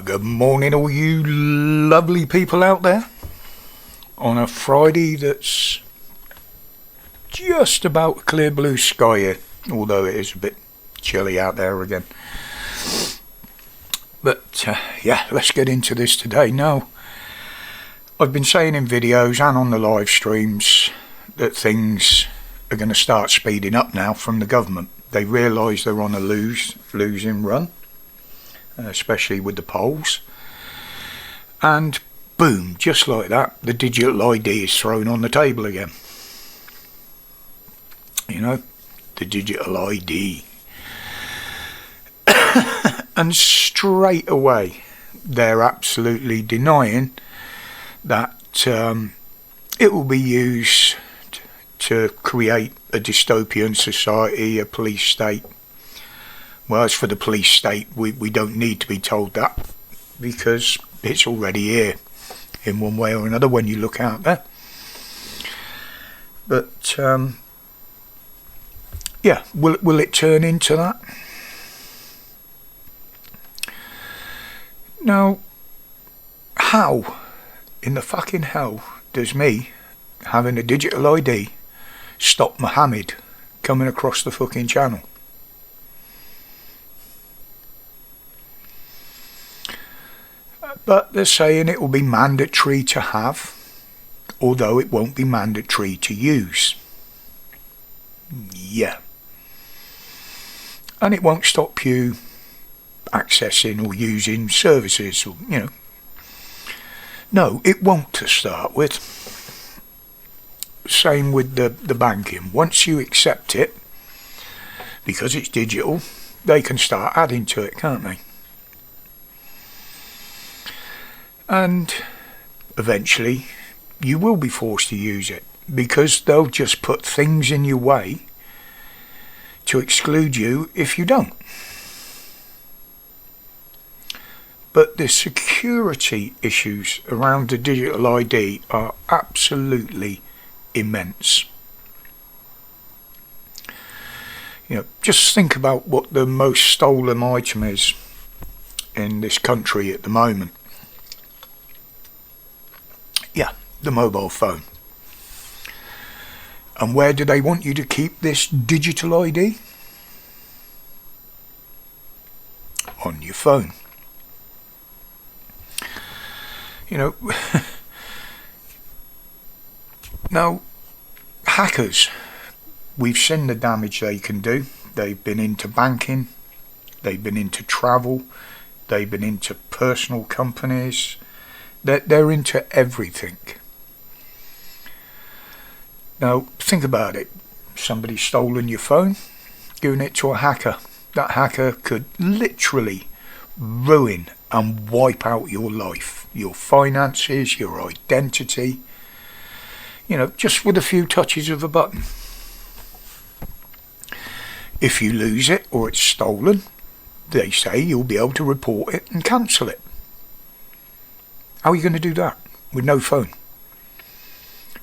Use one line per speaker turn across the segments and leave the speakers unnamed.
Good morning, all you lovely people out there. On a Friday that's just about clear blue sky here, although it is a bit chilly out there again. But yeah, let's get into this today. Now, I've been saying in videos and on the live streams that things are going to start speeding up now from the government. They realise they're on a losing run, especially with the polls. And boom, just like that, the digital ID is thrown on the table again. You know, the digital ID. And straight away, they're absolutely denying that it will be used to create a dystopian society, a police state. Well, as for the police state, we don't need to be told that, because it's already here in one way or another when you look out there. But yeah, will it turn into that? Now, how in the fucking hell does me having a digital ID stop Mohammed coming across the fucking channel? But they're saying it will be mandatory to have, although it won't be mandatory to use. Yeah. And it won't stop you accessing or using services, or, you know. No, it won't to start with. Same with the banking. Once you accept it, because it's digital, they can start adding to it, can't they? And eventually you will be forced to use it, because they'll just put things in your way to exclude you if you don't. But the security issues around the digital ID are absolutely immense. You know, just think about what the most stolen item is in this country at the moment. Yeah, the mobile phone. And where do they want you to keep this digital ID? On your phone. You know, now, hackers, we've seen the damage they can do. They've been into banking, they've been into travel, they've been into personal companies. They're into everything. Now, think about it. Somebody's stolen your phone, giving it to a hacker. That hacker could literally ruin and wipe out your life, your finances, your identity, you know, just with a few touches of a button. If you lose it or it's stolen, they say you'll be able to report it and cancel it. How are you going to do that with no phone?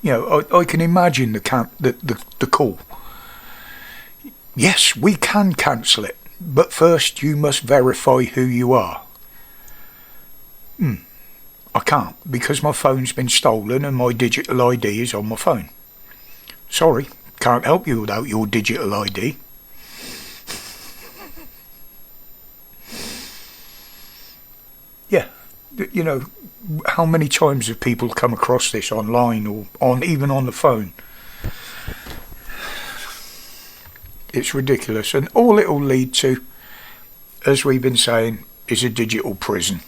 You know, I can imagine the call. Yes, we can cancel it, but first you must verify who you are. I can't, because my phone's been stolen and my digital ID is on my phone. Sorry, can't help you without your digital ID. Yeah, you know, how many times have people come across this online or even on the phone? It's ridiculous, and all it will lead to, as we've been saying, is a digital prison.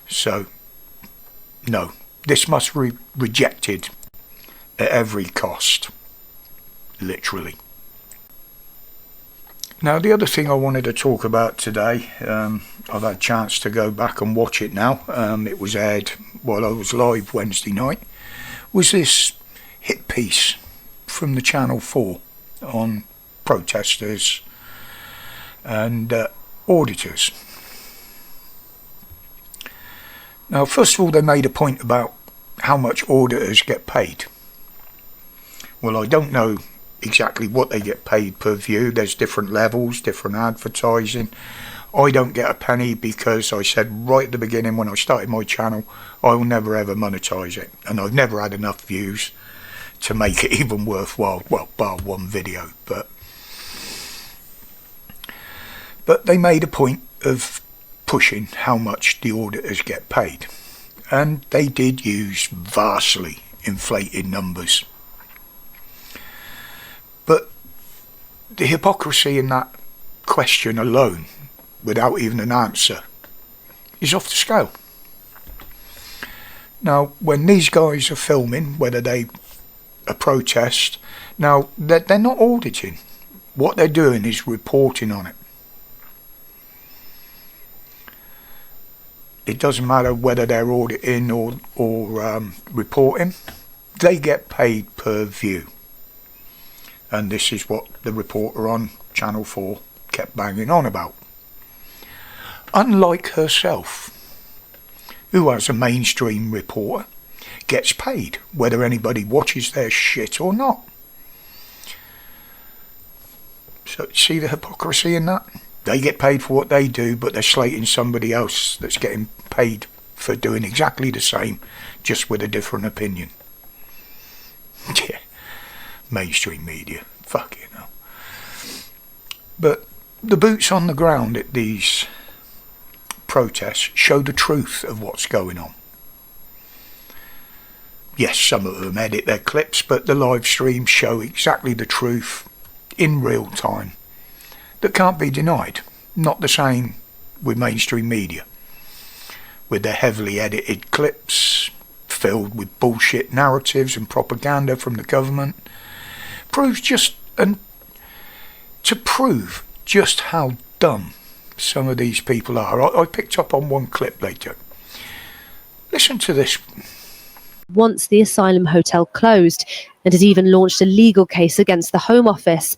So, no, this must be rejected at every cost, literally. Now, the other thing I wanted to talk about today, I've had a chance to go back and watch it now. It was aired while I was live Wednesday night. Was this hit piece from the Channel 4 on protesters and auditors. Now, first of all, they made a point about how much auditors get paid. Well, I don't know exactly what they get paid per view. There's different levels, different advertising. I don't get a penny because I said right at the beginning when I started my channel, I will never ever monetize it, and I've never had enough views to make it even worthwhile. Well, bar one video, but they made a point of pushing how much the auditors get paid, and they did use vastly inflated numbers. But the hypocrisy in that question alone, without even an answer, is off the scale. Now, when these guys are filming, whether they a protest, now they're not auditing. What they're doing is reporting on it. It doesn't matter whether they're auditing or reporting. They get paid per view. And this is what the reporter on Channel 4 kept banging on about. Unlike herself, who as a mainstream reporter gets paid whether anybody watches their shit or not. So see the hypocrisy in that? They get paid for what they do, but they're slating somebody else that's getting paid for doing exactly the same, just with a different opinion. Yeah, mainstream media, fuck you know. But the boots on the ground at these protests show the truth of what's going on. Yes, some of them edit their clips, but the live streams show exactly the truth in real time. That can't be denied. Not the same with mainstream media, with their heavily edited clips filled with bullshit narratives and propaganda from the government. Proves just, and to prove just how dumb some of these people are. I picked up on one clip they took. Listen to this.
Once the asylum hotel closed, and has even launched a legal case against the Home Office.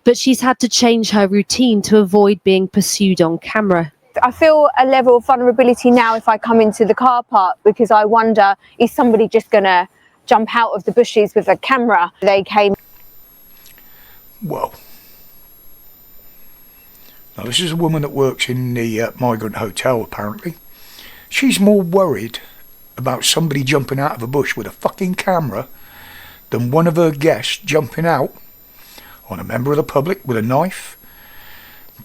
But she's had to change her routine to avoid being pursued on camera.
I feel a level of vulnerability now if I come into the car park, because I wonder, is somebody just going to jump out of the bushes with a camera? They came.
Well, now this is a woman that works in the migrant hotel apparently. She's more worried about somebody jumping out of a bush with a fucking camera than one of her guests jumping out on a member of the public with a knife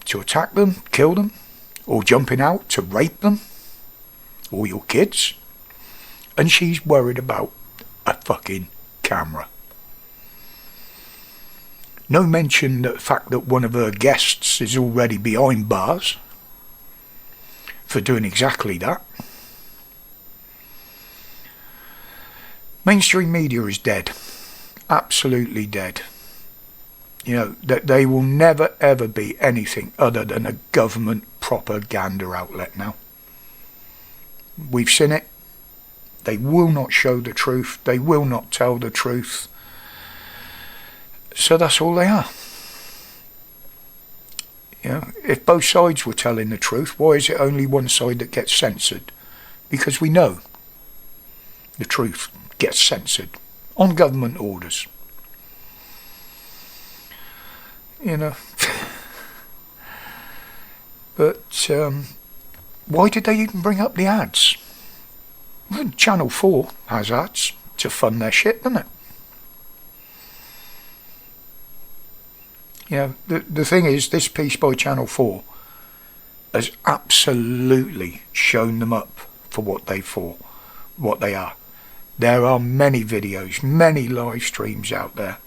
to attack them, kill them, or jumping out to rape them, or your kids. And she's worried about a fucking camera. No mention of the fact that one of her guests is already behind bars for doing exactly that. Mainstream media is dead. Absolutely dead. You know, that they will never ever be anything other than a government propaganda outlet now. We've seen it. They will not show the truth. They will not tell the truth. So that's all they are. You know, if both sides were telling the truth, why is it only one side that gets censored? Because we know the truth gets censored on government orders. You know. But why did they even bring up the ads? Well, Channel 4 has ads to fund their shit, doesn't it? You know, the thing is, this piece by Channel 4 has absolutely shown them up for what they are. There are many videos, many live streams out there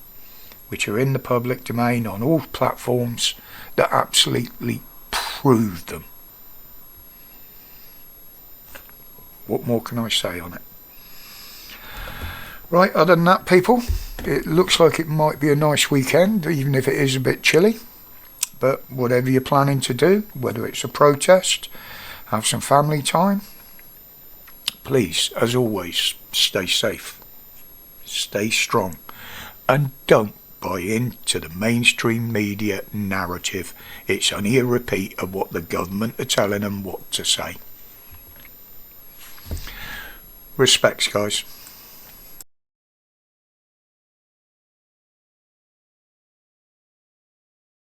which are in the public domain on all platforms that absolutely prove them. What more can I say on it? Right, other than that, people, it looks like it might be a nice weekend, even if it is a bit chilly. But whatever you're planning to do, whether it's a protest, have some family time, please, as always, stay safe, stay strong, and don't buy into the mainstream media narrative. It's only a repeat of what the government are telling them what to say. Respects, guys.